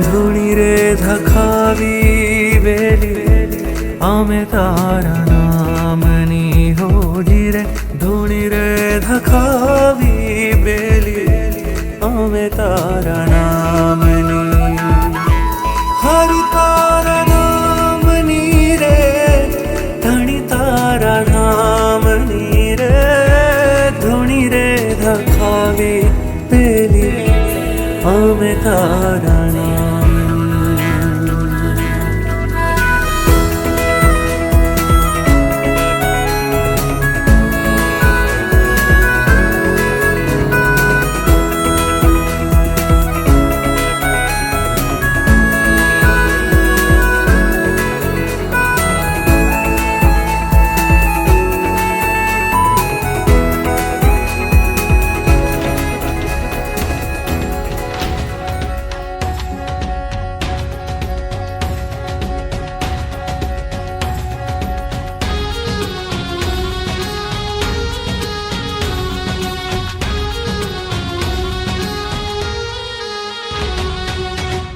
ધૂણી રે ધખાવી બેલી અમે તારા નામની હોજી રે ધૂણી રે ધખાવી બેલી અમે તારા નામની હરિ તારા નામની રે ધણી તારા નામની રે ધૂણી રે ધખાવી બેલી અમે તારા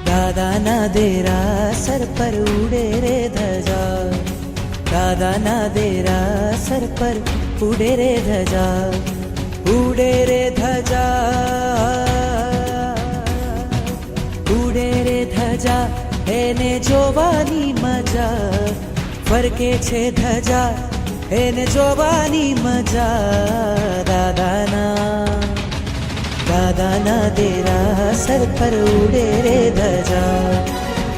दादा ना देरा सर पर उड़े रे धजा, दादा ना देरा सर पर उड़े रे धजा, उड़े रे धजा, उड़े रे धजा એને જોવાની મજા ફરકે છે ધજા એને જોવાની મજા દાદાના દેરા સર પર ઉડે રે ધજા,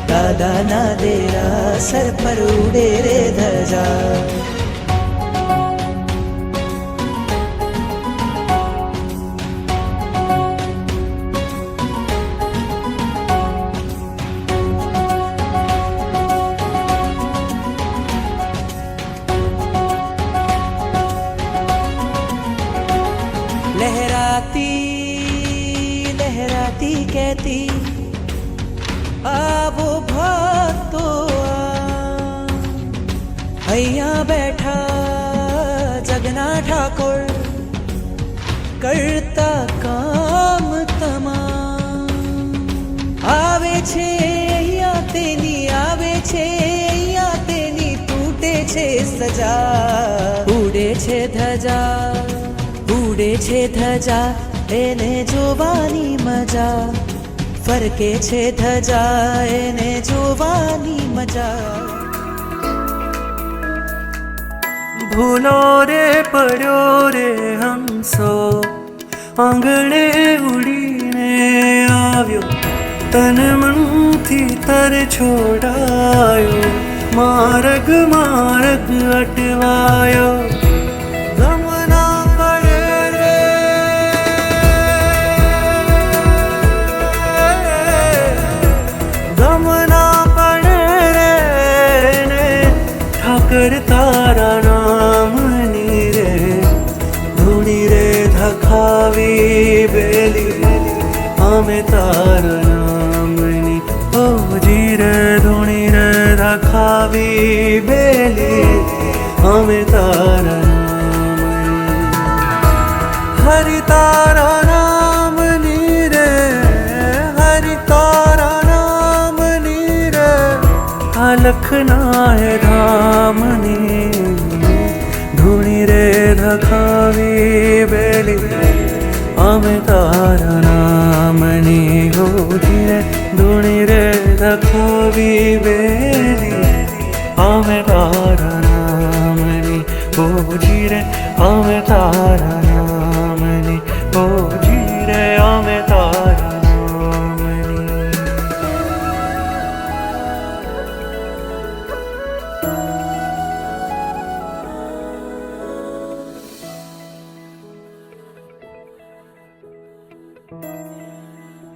દાદાના દેરા સર પર ઉડે રે ધજા. लहराती लहराती कहती आवो भक्तो અહીંયા બેઠા જગના ઠાકોર કરતા કામ તમામ આવે છે અહીંયા તેની આવે છે અહીંયા તેની તૂટે છે સજા ઉડે છે ધજા ઉડે છે ધજા એને જોવાની મજા ફરકે છે ધજા એને જોવાની મજા. ભૂલો રે પડ્યો રે હંસો આંગણે ઉડીને આવ્યો તન મનથી તર છોડાયો માર્ગ માર્ગ અટવાયો તારા નામની રે ધૂણી રે ધખાવી બેલી અમે તારા નામની ઓજી રે ધૂણી રે ધખાવી બેલી અમે તારા નામની હરિ તારા નામની રે હરિ તારા નામની રે આ લખના હે ધામની ધૂણી રે ધખાવી બેલી અમે તારા નામની હોજી રે ધૂણી રે ધખાવી બેલી અમે તારા નામની હોજી રે અમે તારા નામની હોજી રે અમે તારા